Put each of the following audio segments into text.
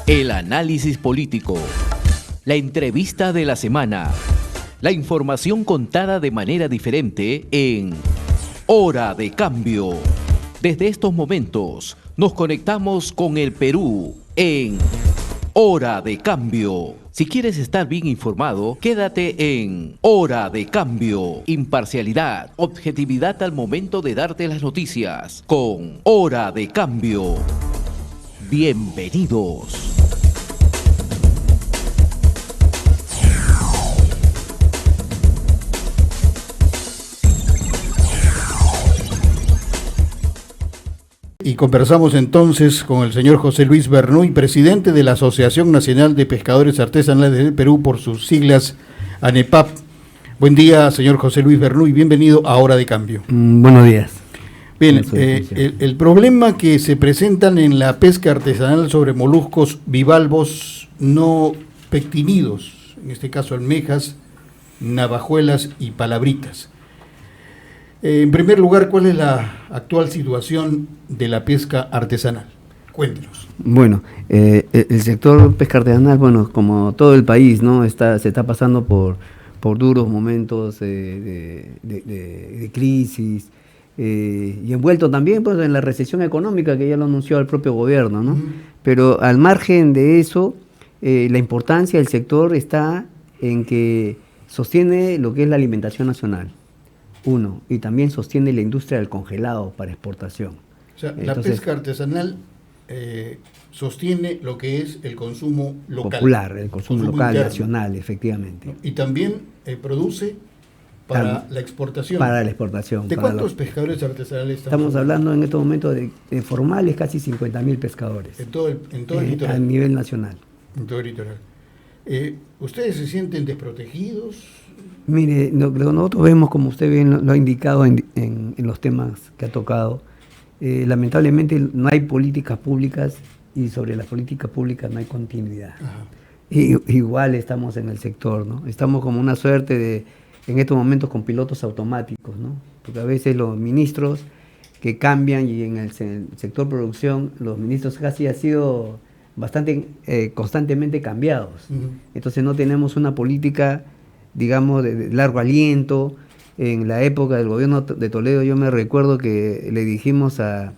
El análisis político, la entrevista de la semana, la información contada de manera diferente en Hora de Cambio. Desde estos momentos nos conectamos con el Perú en Hora de Cambio. Si quieres estar bien informado, quédate en Hora de Cambio. Imparcialidad, objetividad al momento de darte las noticias con Hora de Cambio. Bienvenidos. Y conversamos entonces con el señor José Luis Bernuy, presidente de la Asociación Nacional de Pescadores Artesanales del Perú, por sus siglas ANEPAP. Buen día, señor José Luis Bernuy, bienvenido a Hora de Cambio. Buenos días. Bien, el problema que se presentan en la pesca artesanal sobre moluscos bivalvos no pectinidos, en este caso almejas, navajuelas y palabritas. En primer lugar, ¿cuál es la actual situación de la pesca artesanal? Cuéntenos. Bueno, el sector pesca artesanal, bueno, como todo el país, ¿no? Se está pasando por duros momentos de crisis y envuelto también pues, en la recesión económica que ya lo anunció el propio gobierno, ¿no? Pero al margen de eso, la importancia del sector está en que sostiene lo que es la alimentación nacional. Uno, y también sostiene la industria del congelado para exportación. O sea, la pesca artesanal sostiene lo que es el consumo local. Popular, el consumo local, interno, nacional, efectivamente. Y también produce para la exportación. Para la exportación. ¿De cuántos pescadores artesanales estamos hablando en estos momentos de formales? Casi 50.000 pescadores. En todo el litoral. A nivel nacional. En todo el litoral. ¿Ustedes se sienten desprotegidos? Mire, nosotros vemos, como usted bien lo ha indicado en los temas que ha tocado, lamentablemente no hay políticas públicas y sobre las políticas públicas no hay continuidad. Igual estamos en el sector, ¿no? Estamos como una suerte en estos momentos con pilotos automáticos, ¿no? Porque a veces los ministros que cambian y en el sector producción los ministros casi han sido bastante constantemente cambiados. Entonces no tenemos una política, digamos, de largo aliento. En la época del gobierno de Toledo yo me recuerdo que le dijimos a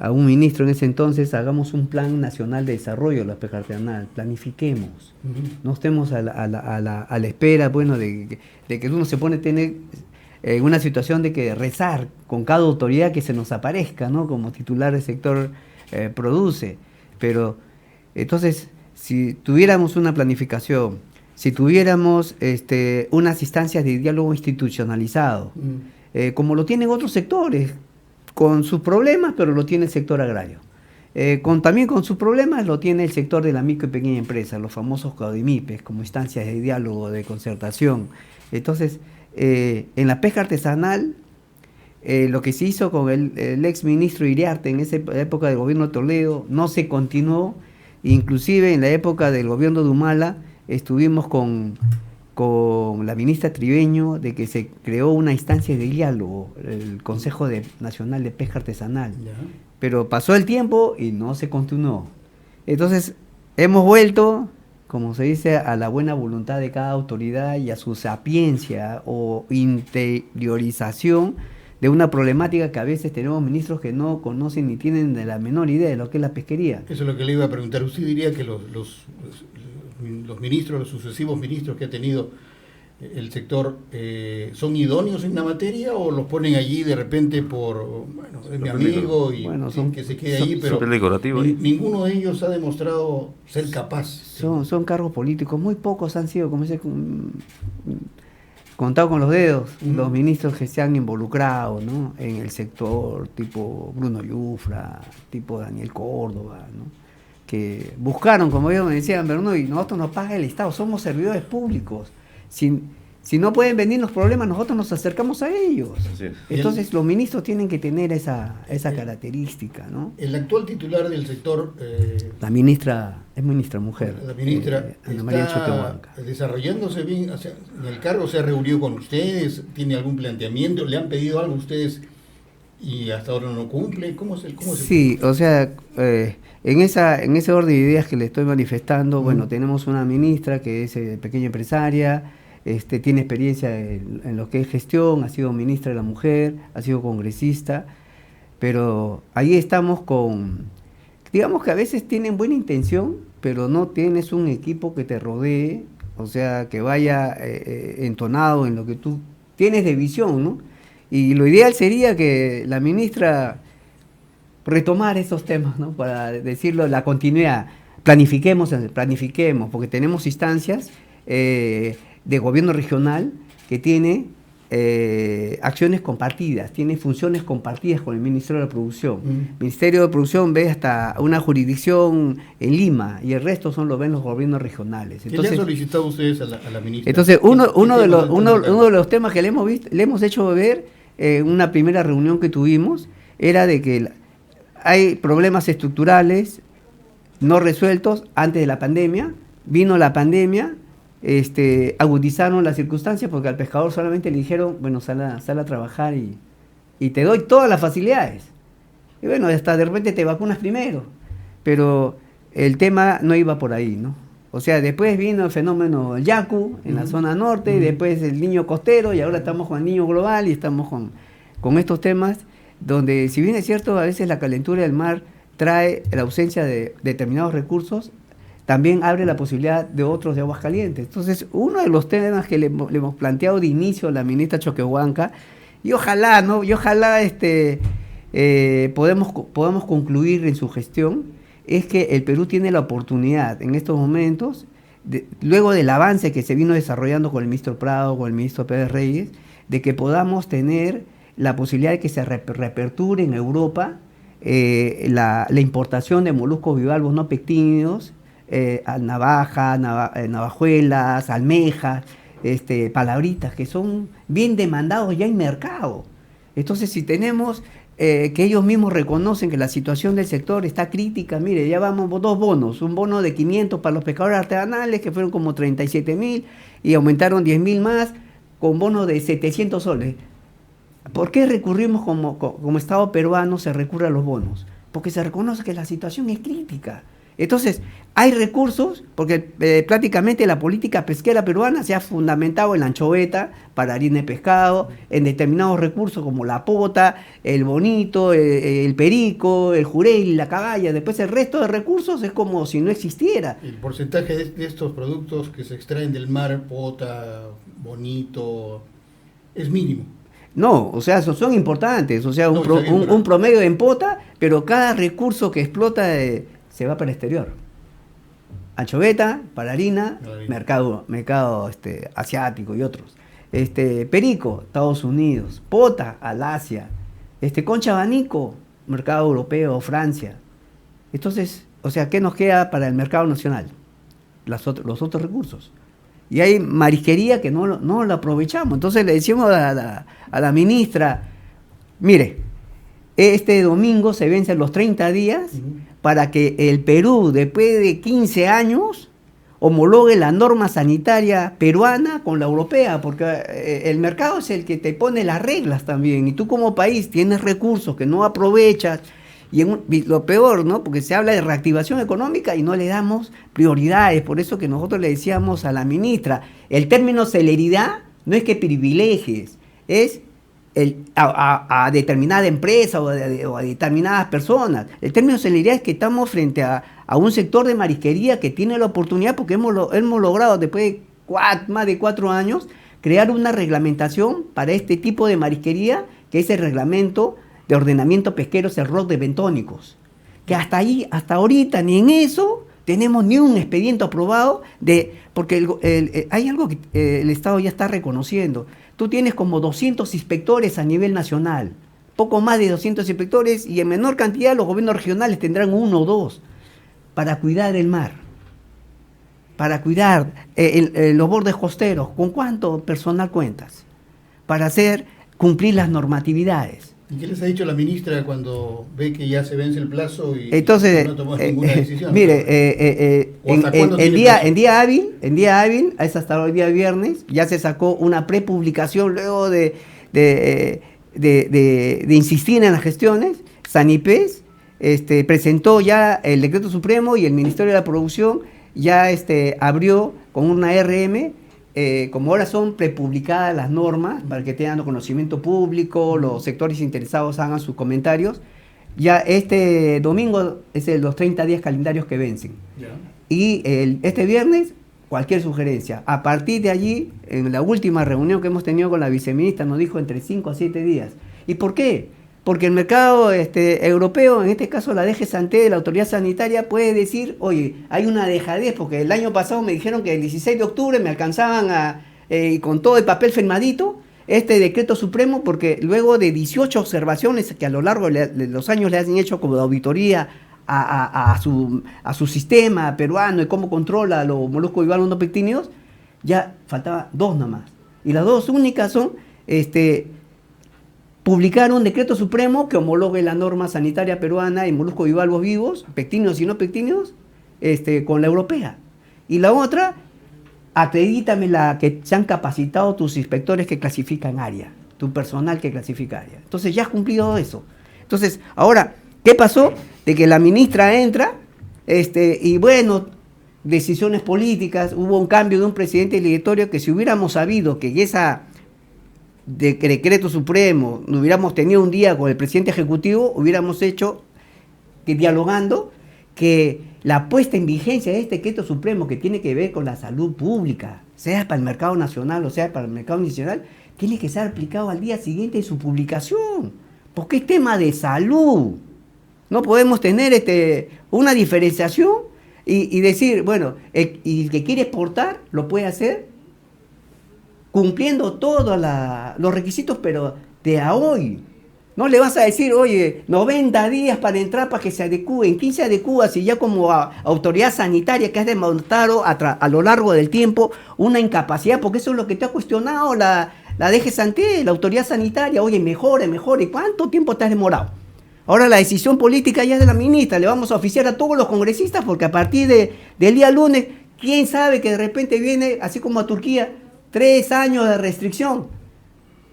un ministro en ese entonces: hagamos un plan nacional de desarrollo de la pesca artesanal, planifiquemos, no estemos a la espera, bueno, de que uno se pone a tener una situación de que rezar con cada autoridad que se nos aparezca, ¿no? Como titular del sector produce. Pero entonces, si tuviéramos una planificación, si tuviéramos unas instancias de diálogo institucionalizado, como lo tienen otros sectores, con sus problemas, pero lo tiene el sector agrario. También con sus problemas lo tiene el sector de la micro y pequeña empresa, los famosos CAUDIMIPES, como instancias de diálogo, de concertación. Entonces, en la pesca artesanal, lo que se hizo con el ex ministro Iriarte en esa época del gobierno de Toledo no se continuó. Inclusive en la época del gobierno de Humala estuvimos con la ministra Tribeño de que se creó una instancia de diálogo, el Consejo Nacional de Pesca Artesanal. Pero pasó el tiempo y no se continuó. Entonces hemos vuelto, como se dice, a la buena voluntad de cada autoridad y a su sapiencia o interiorización de una problemática que a veces tenemos ministros que no conocen ni tienen de la menor idea de lo que es la pesquería. Eso es lo que le iba a preguntar. ¿Usted diría que los ministros, los sucesivos ministros que ha tenido el sector, son idóneos en la materia o los ponen allí de repente por, bueno, es mi amigo y que se quede allí, pero ninguno de ellos ha demostrado ser capaz? Son cargos políticos, muy pocos han sido, como dice, contado con los dedos, los ministros que se han involucrado, ¿no? En el sector, tipo Bruno Yufra, tipo Daniel Córdoba, ¿no? Que buscaron, como ellos me decían, Bruno, y nosotros nos paga el Estado, somos servidores públicos. Si no pueden venir los problemas, nosotros nos acercamos a ellos. Entonces los ministros tienen que tener esa característica, ¿no? El actual titular del sector... la ministra, es ministra mujer. La ministra Ana María está Choquehuanca. Desarrollándose bien, o sea, en el cargo se ha reunido con ustedes, tiene algún planteamiento, le han pedido algo a ustedes y hasta ahora no cumple. ¿Cómo Sí, o sea, en ese orden de ideas que le estoy manifestando, bueno, tenemos una ministra que es pequeña empresaria, tiene experiencia en lo que es gestión, ha sido ministra de la mujer, ha sido congresista, pero ahí estamos digamos que a veces tienen buena intención, pero no tienes un equipo que te rodee, o sea, que vaya entonado en lo que tú tienes de visión, ¿no? Y lo ideal sería que la ministra retomara esos temas, ¿no? Para decirlo, la continuidad. Planifiquemos, porque tenemos instancias de gobierno regional que tiene acciones compartidas, tiene funciones compartidas con el Ministerio de la Producción. El Ministerio de Producción ve hasta una jurisdicción en Lima y el resto ven los gobiernos regionales. Entonces, ¿qué le han solicitado ustedes a la ministra? Entonces, uno de los temas que le hemos hecho ver en una primera reunión que tuvimos era de que hay problemas estructurales no resueltos antes de la pandemia. Vino la pandemia, agudizaron las circunstancias porque al pescador solamente le dijeron, bueno, sal a trabajar y te doy todas las facilidades. Y bueno, hasta de repente te vacunas primero. Pero el tema no iba por ahí, ¿no? O sea, después vino el fenómeno del Yaku en la zona norte, y después el niño costero, y ahora estamos con el niño global y estamos con estos temas donde, si bien es cierto, a veces la calentura del mar trae la ausencia de determinados recursos, también abre la posibilidad de otros de aguas calientes. Entonces, uno de los temas que le hemos planteado de inicio a la ministra Choquehuanca, y ojalá, ¿no? Podamos concluir en su gestión, es que el Perú tiene la oportunidad en estos momentos, luego del avance que se vino desarrollando con el ministro Prado, con el ministro Pérez Reyes, de que podamos tener la posibilidad de que se reaperture en Europa la importación de moluscos bivalvos no pectínidos, navajuelas, almejas, palabritas, que son bien demandados ya en mercado. Entonces, si tenemos que ellos mismos reconocen que la situación del sector está crítica, mire, ya vamos 2 bonos, un bono de 500 para los pescadores artesanales, que fueron como 37.000, y aumentaron 10.000 más, con bono de 700 soles. ¿Por qué recurrimos como Estado peruano, se recurre a los bonos? Porque se reconoce que la situación es crítica. Entonces, hay recursos, porque prácticamente la política pesquera peruana se ha fundamentado en la anchoveta para harina de pescado, en determinados recursos como la pota, el bonito, el perico, el jurel, la caballa. Después el resto de recursos es como si no existiera. El porcentaje de estos productos que se extraen del mar, pota, bonito, es mínimo. No, o sea, son importantes, o sea, un promedio en pota, pero cada recurso que explota se va para el exterior. Anchoveta, para harina, mercado asiático y otros. Perico, Estados Unidos. Pota, al Asia. Concha abanico, mercado europeo, Francia. Entonces, o sea, ¿qué nos queda para el mercado nacional? Los otros recursos. Y hay marisquería que no lo aprovechamos. Entonces le decimos a la ministra, mire, este domingo se vencen los 30 días para que el Perú, después de 15 años, homologue la norma sanitaria peruana con la europea, porque el mercado es el que te pone las reglas también, y tú como país tienes recursos que no aprovechas, y lo peor, ¿no? Porque se habla de reactivación económica y no le damos prioridades. Por eso que nosotros le decíamos a la ministra, el término celeridad no es que privilegies, es a determinada empresa o a determinadas personas. El término celeridad es que estamos frente a un sector de marisquería que tiene la oportunidad, porque hemos logrado después de más de 4 años crear una reglamentación para este tipo de marisquería, que es el reglamento de ordenamiento pesquero CERROC de bentónicos, que hasta ahorita ni en eso tenemos ni un expediente aprobado, porque hay algo que el Estado ya está reconociendo. Tú tienes como 200 inspectores a nivel nacional, poco más de 200 inspectores, y en menor cantidad los gobiernos regionales tendrán 1 o 2 para cuidar el mar, para cuidar los bordes costeros. ¿Con cuánto personal cuentas para cumplir las normatividades? ¿Y qué les ha dicho la ministra cuando ve que ya se vence el plazo y entonces, no tomó ninguna decisión? Mire, en día hábil, es hasta el día viernes, ya se sacó una prepublicación luego de de insistir en las gestiones, Sanipes presentó ya el decreto supremo y el Ministerio de la Producción ya abrió con una RM, como ahora son prepublicadas las normas para que tengan conocimiento público, los sectores interesados hagan sus comentarios. Ya este domingo es los 30 días calendarios que vencen. Yeah. Y este viernes, cualquier sugerencia. A partir de allí, en la última reunión que hemos tenido con la viceministra, nos dijo entre 5 a 7 días. ¿Y por qué? Porque el mercado europeo, en este caso la DGSanté, la autoridad sanitaria, puede decir, oye, hay una dejadez, porque el año pasado me dijeron que el 16 de octubre me alcanzaban con todo el papel firmadito, este decreto supremo, porque luego de 18 observaciones que a lo largo de los años le han hecho como de auditoría a su sistema peruano y cómo controla los moluscos bivalvos no pectíneos, ya faltaban 2 nada más. Y las 2 únicas son publicar un decreto supremo que homologue la norma sanitaria peruana en moluscos bivalvos vivos, pectíneos y no pectíneos, con la europea. Y la otra, acredítame la que se han capacitado tus inspectores que clasifican área, tu personal que clasifica área. Entonces ya has cumplido eso. Entonces, ahora, ¿qué pasó? De que la ministra entra, y bueno, decisiones políticas, hubo un cambio de un presidente del directorio que si hubiéramos sabido que esa decreto supremo, no hubiéramos tenido un día con el presidente ejecutivo, hubiéramos hecho que dialogando que la puesta en vigencia de este decreto supremo que tiene que ver con la salud pública, sea para el mercado nacional o sea para el mercado nacional, tiene que ser aplicado al día siguiente de su publicación, porque es tema de salud. No podemos tener una diferenciación y decir, bueno, y el que quiere exportar lo puede hacer cumpliendo todos los requisitos, pero de a hoy. No le vas a decir, oye, 90 días para entrar para que se adecúe. ¿En quién se adecúa si ya como autoridad sanitaria que has demostrado a lo largo del tiempo una incapacidad? Porque eso es lo que te ha cuestionado la DGSanté, la autoridad sanitaria. Oye, mejore. ¿Cuánto tiempo te has demorado? Ahora la decisión política ya es de la ministra. Le vamos a oficiar a todos los congresistas porque a partir del día lunes, quién sabe que de repente viene, así como a Turquía, 3 años de restricción.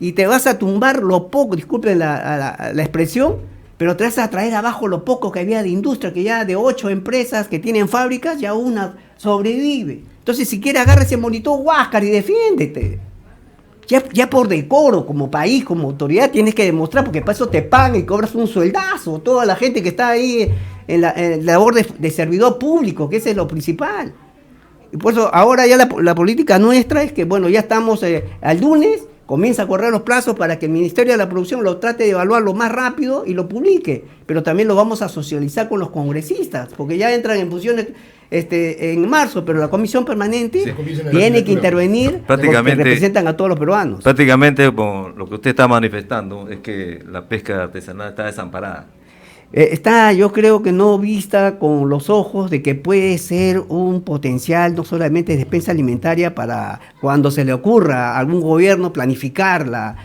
Y te vas a tumbar lo poco, disculpen la expresión, pero te vas a traer abajo lo poco que había de industria, que ya de 8 empresas que tienen fábricas, ya una sobrevive. Entonces, si quieres, agarra ese monitor Huáscar y defiéndete. Ya por decoro, como país, como autoridad, tienes que demostrar, porque para eso te pagan y cobras un sueldazo. Toda la gente que está ahí en la labor de servidor público, que ese es lo principal. Y por eso ahora ya la política nuestra es que, bueno, ya estamos al lunes, comienza a correr los plazos para que el Ministerio de la Producción lo trate de evaluar lo más rápido y lo publique, pero también lo vamos a socializar con los congresistas, porque ya entran en funciones en marzo, pero la comisión permanente tiene que intervenir porque representan a todos los peruanos. Prácticamente lo que usted está manifestando es que la pesca artesanal está desamparada. Está, yo creo que no vista con los ojos de que puede ser un potencial no solamente de despensa alimentaria para cuando se le ocurra a algún gobierno planificar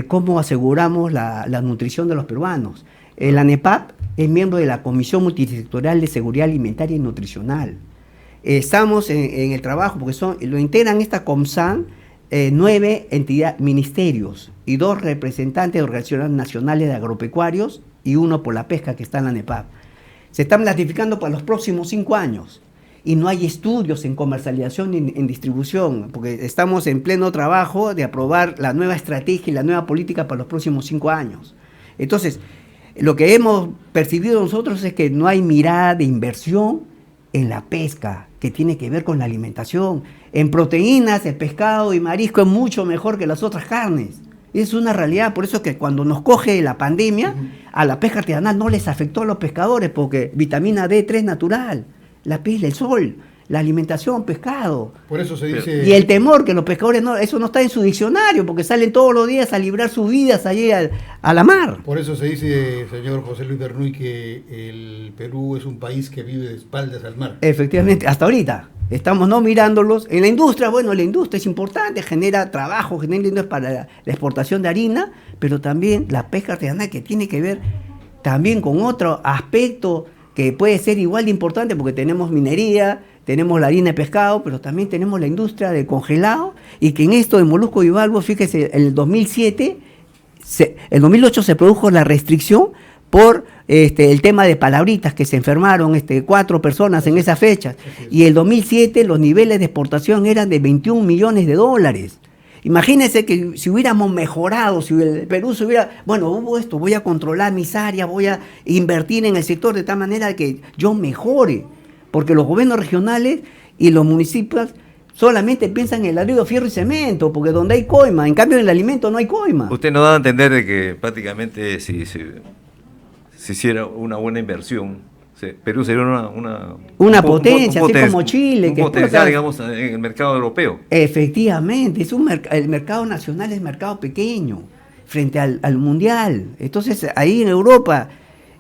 cómo aseguramos la nutrición de los peruanos. La ANEPAP es miembro de la Comisión Multisectorial de Seguridad Alimentaria y Nutricional. Estamos en el trabajo porque lo integran esta COMSAN 9 ministerios y 2 representantes de organizaciones nacionales de agropecuarios y 1 por la pesca que está en la ANEPAP. Se están planificando para los próximos 5 años y no hay estudios en comercialización ni en distribución, porque estamos en pleno trabajo de aprobar la nueva estrategia y la nueva política para los próximos 5 años. Entonces, lo que hemos percibido nosotros es que no hay mirada de inversión en la pesca, que tiene que ver con la alimentación. En proteínas, el pescado y marisco es mucho mejor que las otras carnes. Es una realidad, por eso es que cuando nos coge la pandemia, a la pesca artesanal no les afectó a los pescadores, porque vitamina D3 natural, la piel del sol, la alimentación, pescado. Por eso se dice... Y el temor que los pescadores, eso no está en su diccionario, porque salen todos los días a librar sus vidas allí a la mar. Por eso se dice, señor José Luis Bernuy, que el Perú es un país que vive de espaldas al mar. Efectivamente, hasta ahorita. Estamos no mirándolos. En la industria, bueno, la industria es importante, genera trabajo, genera industria para la exportación de harina, pero también la pesca artesanal, que tiene que ver también con otro aspecto que puede ser igual de importante, porque tenemos minería, tenemos la harina de pescado, pero también tenemos la industria de congelado, y que en esto de molusco bivalvo, fíjese, en el 2007, en 2008 se produjo la restricción por el tema de palabritas, que se enfermaron 4 personas en esa fecha, y el 2007 los niveles de exportación eran de 21 millones de dólares. Imagínense que si hubiéramos mejorado, si el Perú se hubiera, bueno, hubo esto, voy a controlar mis áreas, voy a invertir en el sector de tal manera que yo mejore, porque los gobiernos regionales y los municipios solamente piensan en el ladrillo, fierro y cemento, porque donde hay coima, en cambio en el alimento no hay coima. Usted nos da a entender de que prácticamente si hiciera una buena inversión, Perú sería una potencia, así como Chile. Que potencial, digamos, en el mercado europeo. Efectivamente, el mercado nacional es mercado pequeño frente al mundial. Entonces, ahí en Europa,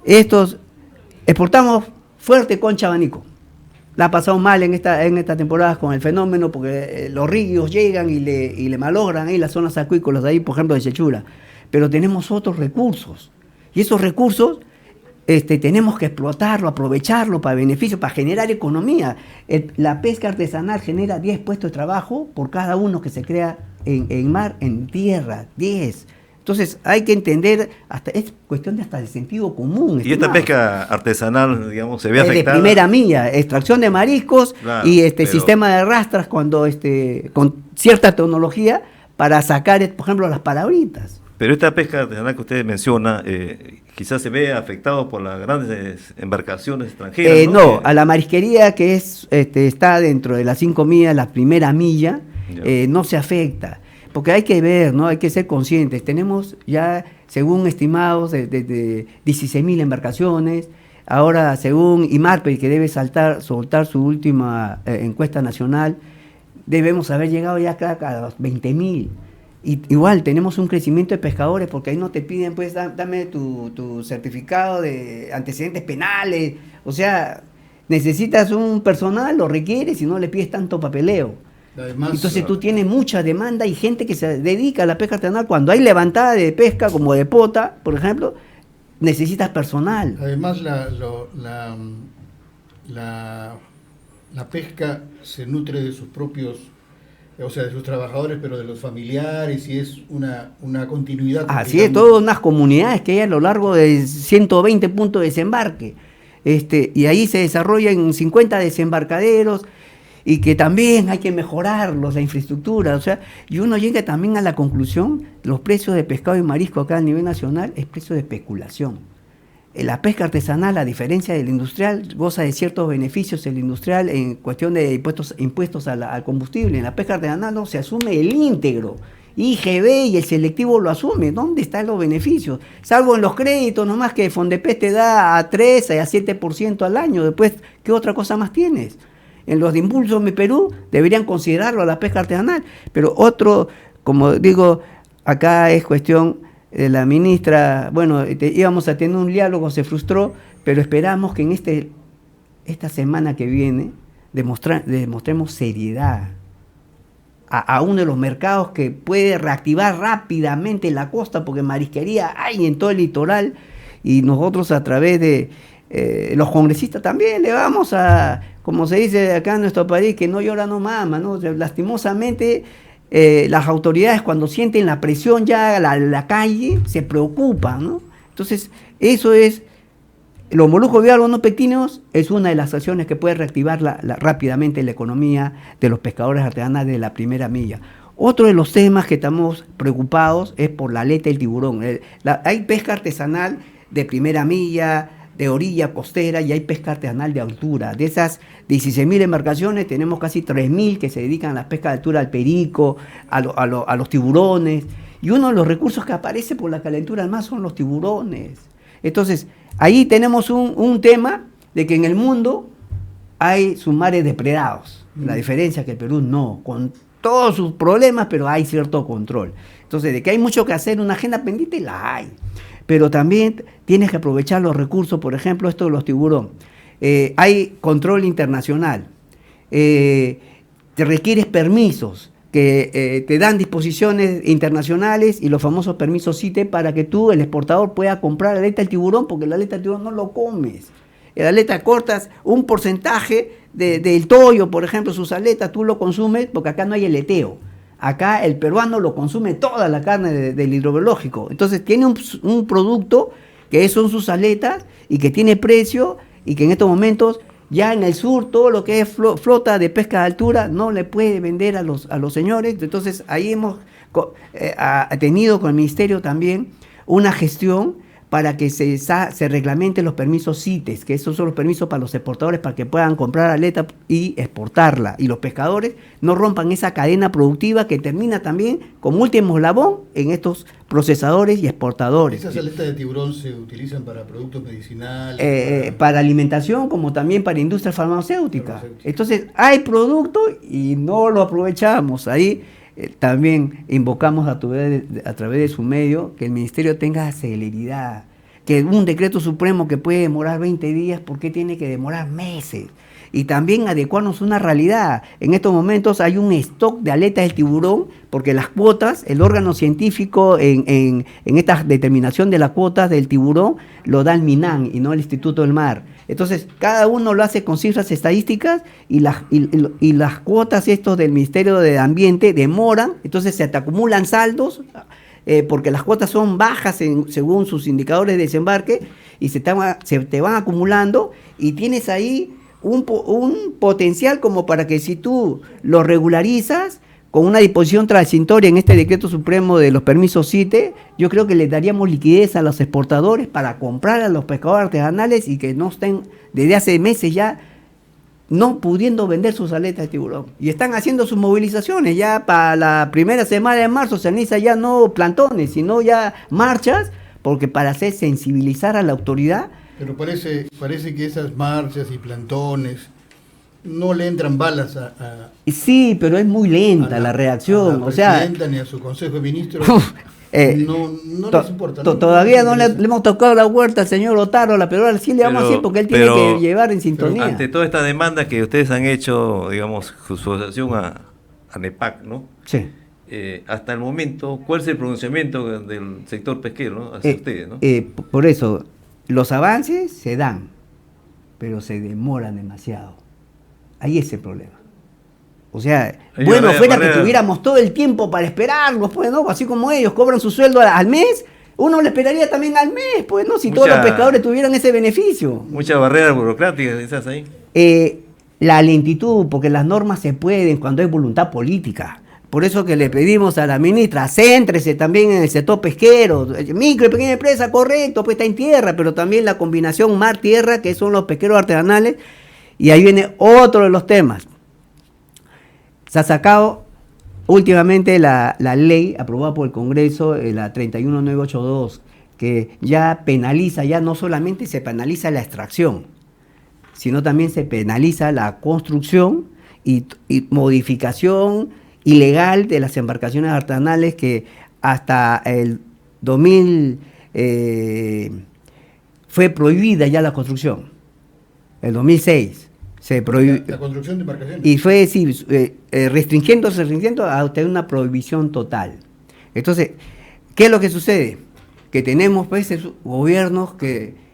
exportamos fuerte concha abanico. La ha pasado mal en esta temporada con el fenómeno, porque los ríos llegan y le malogran ahí las zonas acuícolas, de ahí, por ejemplo, de Sechura. Pero tenemos otros recursos. Y esos recursos tenemos que explotarlo, aprovecharlo para beneficio, para generar economía. La pesca artesanal genera 10 puestos de trabajo por cada uno que se crea en mar, en tierra, 10. Entonces hay que entender, es cuestión de sentido común. Y esta pesca artesanal, digamos, se ve afectada. De primera milla, extracción de mariscos, claro, y sistema de rastras con cierta tecnología para sacar, por ejemplo, las palabritas. Pero esta pesca artesanal que usted menciona, quizás se ve afectado por las grandes embarcaciones extranjeras. No, a la marisquería que está dentro de las 5 millas, la primera milla, no se afecta. Porque hay que ver, ¿no? Hay que ser conscientes. Tenemos ya, según estimados, de 16.000 embarcaciones. Ahora, según IMARPE, que debe soltar su última encuesta nacional, debemos haber llegado ya a los 20.000. Y igual tenemos un crecimiento de pescadores, porque ahí no te piden, pues, dame tu certificado de antecedentes penales. O sea, necesitas un personal, lo requieres y no le pides tanto papeleo. Además, entonces tú tienes mucha demanda y gente que se dedica a la pesca artesanal. Cuando hay levantada de pesca, como de pota, por ejemplo, necesitas personal. Además, la pesca se nutre de sus propios, o sea, de sus trabajadores, pero de los familiares, y es una continuidad. Así es, todas unas comunidades que hay a lo largo de 120 puntos de desembarque. Y ahí se desarrollan 50 desembarcaderos, y que también hay que mejorarlos, la infraestructura, o sea, y uno llega también a la conclusión, los precios de pescado y marisco acá a nivel nacional es precio de especulación. La pesca artesanal, a diferencia del industrial, goza de ciertos beneficios el industrial en cuestión de impuestos al combustible. En la pesca artesanal no se asume el íntegro. IGB y el selectivo lo asume. ¿Dónde están los beneficios? Salvo en los créditos nomás, que Fondepes te da a 3 a 7% al año. Después, ¿qué otra cosa más tienes? En los de Impulso Mi Perú deberían considerarlo a la pesca artesanal. Pero otro, como digo, acá es cuestión de la ministra. Bueno, íbamos a tener un diálogo, se frustró, pero esperamos que en esta semana que viene demostremos seriedad a uno de los mercados que puede reactivar rápidamente la costa, porque marisquería hay en todo el litoral, y nosotros a través de los congresistas también le vamos a, como se dice acá en nuestro país, que no llora no mama, ¿no? Lastimosamente las autoridades, cuando sienten la presión ya la calle, se preocupan, ¿no? Entonces, eso es, los moluscos bivalvos no pectíneos es una de las acciones que puede reactivar rápidamente la economía de los pescadores artesanales de la primera milla. Otro de los temas que estamos preocupados es por la aleta del tiburón. Hay pesca artesanal de primera milla, de orilla costera, y hay pesca artesanal de altura. De esas 16.000 embarcaciones, tenemos casi 3.000 que se dedican a la pesca de altura, al perico, a los tiburones. Y uno de los recursos que aparece por la calentura del mar son los tiburones. Entonces, ahí tenemos un tema de que en el mundo hay sus mares depredados. La diferencia es que el Perú no, con todos sus problemas, pero hay cierto control. Entonces, de que hay mucho que hacer, una agenda pendiente, la hay. Pero también tienes que aprovechar los recursos, por ejemplo, esto de los tiburones. Hay control internacional, te requieres permisos, que te dan disposiciones internacionales y los famosos permisos CITE para que tú, el exportador, pueda comprar la aleta del tiburón, porque la aleta del tiburón no lo comes. las aletas cortas, un porcentaje del toyo, por ejemplo, sus aletas, tú lo consumes porque acá no hay eleteo. Acá el peruano lo consume toda la carne del hidrobiológico. Entonces tiene un producto que son sus aletas y que tiene precio y que en estos momentos ya en el sur todo lo que es flota de pesca de altura no le puede vender a los señores. Entonces ahí hemos tenido con el ministerio también una gestión para que se reglamenten los permisos CITES, que esos son los permisos para los exportadores para que puedan comprar aleta y exportarla. Y los pescadores no rompan esa cadena productiva que termina también como último eslabón en estos procesadores y exportadores. ¿Esas aletas de tiburón se utilizan para productos medicinales? Para alimentación como también para industria farmacéutica. Entonces hay producto y no lo aprovechamos. Ahí también invocamos a través de su medio que el ministerio tenga celeridad, que un decreto supremo que puede demorar 20 días, ¿por qué tiene que demorar meses? Y también adecuarnos a una realidad. En estos momentos hay un stock de aletas del tiburón, porque las cuotas, el órgano científico en esta determinación de las cuotas del tiburón, lo da el MINAN y no el Instituto del Mar. Entonces, cada uno lo hace con cifras estadísticas y las cuotas del Ministerio de Ambiente demoran, entonces se te acumulan saldos, porque las cuotas son bajas según sus indicadores de desembarque y se te van acumulando y tienes ahí un potencial como para que si tú lo regularizas con una disposición transitoria en este decreto supremo de los permisos CITE, yo creo que le daríamos liquidez a los exportadores para comprar a los pescadores artesanales y que no estén desde hace meses ya no pudiendo vender sus aletas de tiburón. Y están haciendo sus movilizaciones, ya para la primera semana de marzo se realiza ya no plantones, sino ya marchas, porque para hacer sensibilizar a la autoridad. Pero parece que esas marchas y plantones no le entran balas a Sí, pero es muy lenta la reacción. A la presidenta ni a su consejo de ministros. No les importa. Todavía no le hemos tocado la huerta al señor Otárola, pero ahora sí le vamos a decir porque él tiene que llevar en sintonía. Ante toda esta demanda que ustedes han hecho, digamos, su asociación a NEPAC, ¿no? Sí. Hasta el momento, ¿cuál es el pronunciamiento del sector pesquero, ¿no? Hacia ustedes, ¿no? Por eso, los avances se dan, pero se demoran demasiado. Ahí es el problema. O sea, bueno, fuera que tuviéramos todo el tiempo para esperarlos, pues, ¿no? Así como ellos cobran su sueldo al mes, uno le esperaría también al mes, pues, ¿no? Si todos los pescadores tuvieran ese beneficio. Muchas barreras burocráticas, quizás ahí. La lentitud, porque las normas se pueden cuando hay voluntad política. Por eso que le pedimos a la ministra, céntrese también en el sector pesquero, micro y pequeña empresa, correcto, pues está en tierra, pero también la combinación mar-tierra, que son los pesqueros artesanales. Y ahí viene otro de los temas. Se ha sacado últimamente la ley aprobada por el Congreso, la 31982, que ya penaliza, ya no solamente se penaliza la extracción, sino también se penaliza la construcción y modificación ilegal de las embarcaciones artesanales, que hasta el 2000 fue prohibida ya la construcción. El 2006 se prohibió la construcción de embarcaciones. Y fue decir, restringiendo hasta una prohibición total. Entonces, ¿qué es lo que sucede? Que tenemos pues gobiernos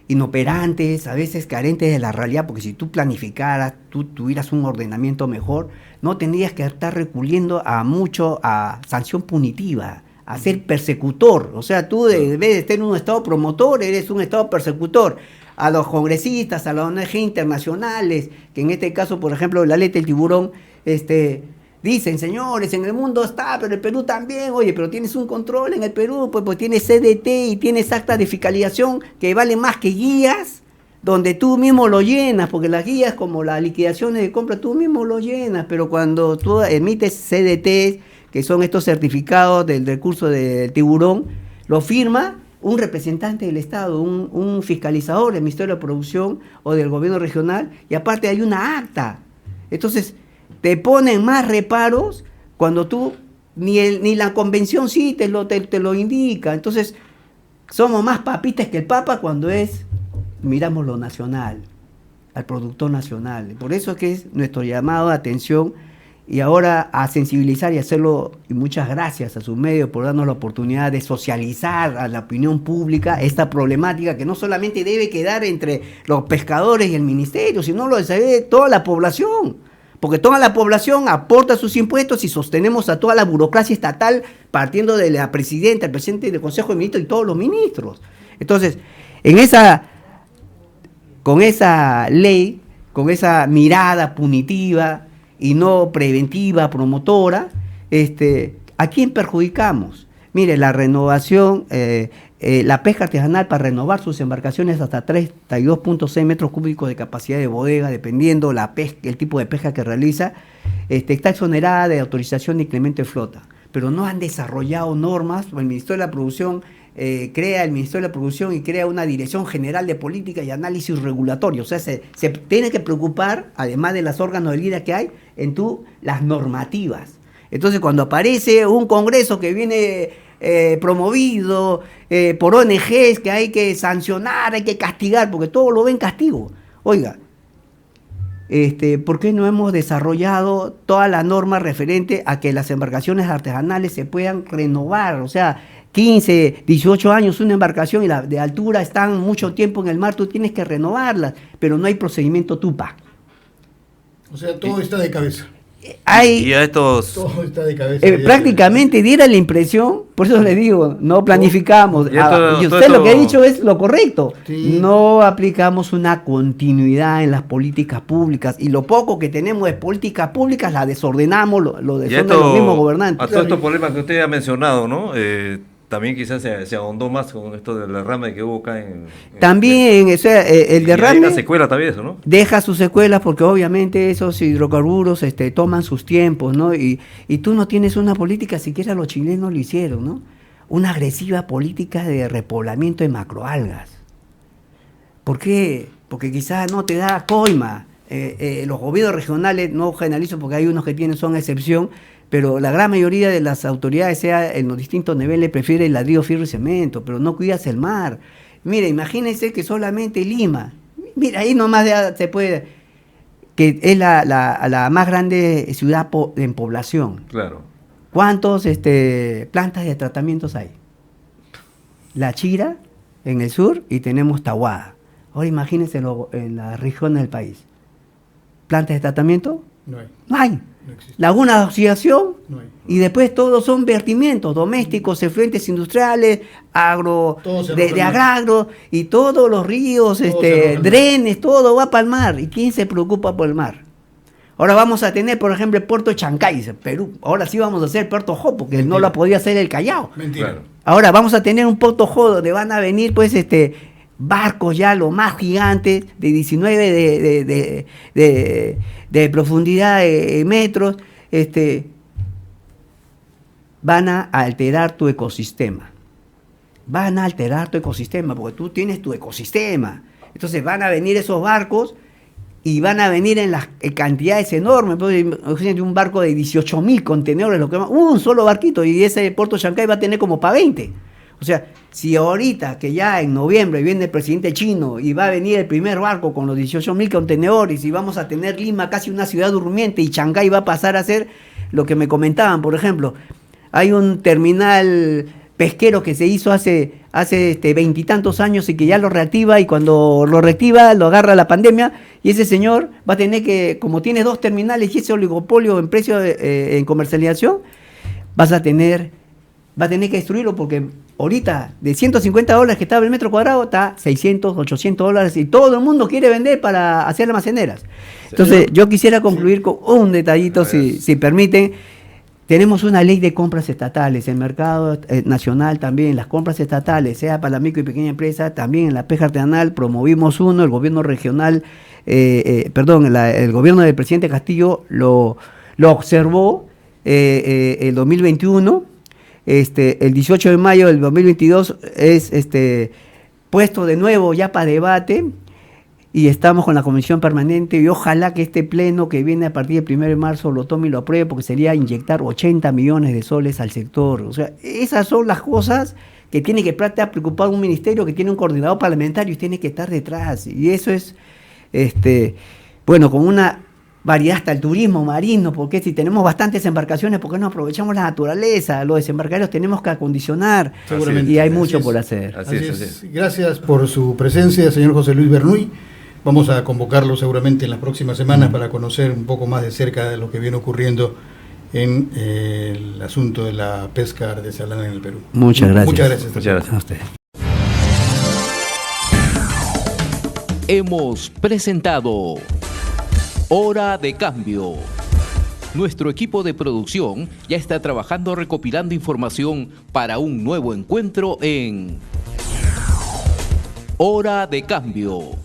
inoperantes, a veces carentes de la realidad, porque si tú planificaras, tú tuvieras un ordenamiento mejor, no tendrías que estar recurriendo a sanción punitiva, a ser persecutor. O sea, tú en vez de estar en un estado promotor, eres un estado persecutor. A los congresistas, a las ONG internacionales, que en este caso, por ejemplo, la aleta del tiburón, dicen, señores, en el mundo está, pero el Perú también, oye, pero tienes un control en el Perú, pues tienes CDT y tienes actas de fiscalización que valen más que guías, donde tú mismo lo llenas, porque las guías, como las liquidaciones de compra, tú mismo lo llenas, pero cuando tú emites CDT, que son estos certificados del recurso del tiburón, lo firma un representante del Estado, un fiscalizador del Ministerio de Producción o del gobierno regional, y aparte hay una acta. Entonces, te ponen más reparos cuando tú, ni la convención sí te lo indica. Entonces, somos más papistas que el Papa cuando miramos lo nacional, al productor nacional. Por eso es que es nuestro llamado de atención y ahora a sensibilizar y hacerlo, y muchas gracias a sus medios por darnos la oportunidad de socializar a la opinión pública esta problemática que no solamente debe quedar entre los pescadores y el ministerio, sino lo de toda la población, porque toda la población aporta sus impuestos y sostenemos a toda la burocracia estatal partiendo de la presidenta, el presidente del Consejo de Ministros y todos los ministros. Entonces, con esa ley, con esa mirada punitiva y no preventiva, promotora, ¿a quién perjudicamos? Mire, la renovación, la pesca artesanal para renovar sus embarcaciones hasta 32.6 metros cúbicos de capacidad de bodega, dependiendo el tipo de pesca que realiza, está exonerada de autorización de incremento de flota. Pero no han desarrollado normas, el Ministerio de la Producción crea el Ministerio de la Producción y crea una Dirección General de Política y Análisis Regulatorio. O sea, se tiene que preocupar, además de los órganos de líder que hay, en las normativas. Entonces, cuando aparece un congreso que viene promovido por ONGs que hay que sancionar, hay que castigar, porque todo lo ven castigo. Oiga, ¿por qué no hemos desarrollado toda la norma referente a que las embarcaciones artesanales se puedan renovar? O sea, 15, 18 años una embarcación y de altura están mucho tiempo en el mar, tú tienes que renovarlas, pero no hay procedimiento TUPA. O sea, todo está de cabeza. Todo está de cabeza. Prácticamente diera la impresión, por eso le digo, no planificamos. Y usted lo que ha dicho es lo correcto. Sí. No aplicamos una continuidad en las políticas públicas. Y lo poco que tenemos de políticas públicas la desordenamos, lo desordenan los mismos gobernantes. A todos estos problemas que usted ha mencionado, ¿no? También quizás se ahondó más con esto del derrame que hubo acá también, o sea, el derrame... Deja secuela también eso, ¿no? Deja sus secuelas porque obviamente esos hidrocarburos toman sus tiempos, ¿no? Y tú no tienes una política, siquiera los chilenos lo hicieron, ¿no? Una agresiva política de repoblamiento de macroalgas. ¿Por qué? Porque quizás no te da coima. Los gobiernos regionales, no generalizo porque hay unos que son excepción, pero la gran mayoría de las autoridades, sea en los distintos niveles, prefiere el ladrillo, fierro y cemento, pero no cuidas el mar. Mire, imagínense que solamente Lima, mira, ahí nomás ya se puede, que es la más grande ciudad en población. Claro. ¿Cuántos plantas de tratamientos hay? La Chira, en el sur, y tenemos Tahuada. Ahora imagínense en las regiones del país. ¿Plantas de tratamiento? No hay. No hay. No existe. Laguna de oxidación, no hay. Y después todos son vertimientos domésticos, efluentes industriales, de agro, y todos los ríos, drenes, todo va para el mar. ¿Y quién se preocupa por el mar? Ahora vamos a tener, por ejemplo, el puerto de Chancay, Perú. Ahora sí vamos a hacer el puerto Jo, porque Mentira. No lo podía hacer el Callao. Mentira. Claro. Ahora vamos a tener un puerto Jo donde van a venir, pues, barcos ya lo más gigantes, de 19 de profundidad de metros, van a alterar tu ecosistema. Van a alterar tu ecosistema, porque tú tienes tu ecosistema. Entonces van a venir esos barcos y van a venir en las cantidades enormes. Imagínate un barco de 18.000 contenedores, un solo barquito, y ese puerto de Chancay va a tener como para 20. O sea, si ahorita, que ya en noviembre viene el presidente chino y va a venir el primer barco con los 18.000 contenedores y vamos a tener Lima casi una ciudad durmiente y Chancay va a pasar a ser lo que me comentaban, por ejemplo, hay un terminal pesquero que se hizo hace 20 y tantos años y que ya lo reactiva, y cuando lo reactiva lo agarra la pandemia y ese señor va a tener que, como tiene 2 terminales y ese oligopolio en precio en comercialización, va a tener que destruirlo, porque ahorita de $150 que estaba el metro cuadrado está $600, $800 y todo el mundo quiere vender para hacer almaceneras. Entonces yo quisiera concluir con un detallito, si permiten. Tenemos una ley de compras estatales, el mercado nacional también, las compras estatales, sea para la micro y pequeña empresa, también en la pesca artesanal promovimos uno, el gobierno regional, el gobierno del presidente Castillo lo observó el 2021, el 18 de mayo del 2022 es puesto de nuevo ya para debate, y estamos con la comisión permanente, y ojalá que este pleno que viene a partir del 1 de marzo lo tome y lo apruebe, porque sería inyectar 80 millones de soles al sector. O sea, esas son las cosas que tiene que preocupar un ministerio que tiene un coordinador parlamentario y tiene que estar detrás. Y eso es, bueno, con una variedad hasta el turismo marino, porque si tenemos bastantes embarcaciones, ¿por qué no aprovechamos la naturaleza? Los desembarcadores tenemos que acondicionar, seguramente, y hay mucho por hacer. Así es. Gracias por su presencia, señor José Luis Bernuy. Vamos a convocarlo seguramente en las próximas semanas para conocer un poco más de cerca de lo que viene ocurriendo en el asunto de la pesca artesanal en el Perú. Muchas gracias. Muchas gracias. Muchas gracias A usted. Hemos presentado Hora de Cambio. Nuestro equipo de producción ya está trabajando recopilando información para un nuevo encuentro en Hora de Cambio.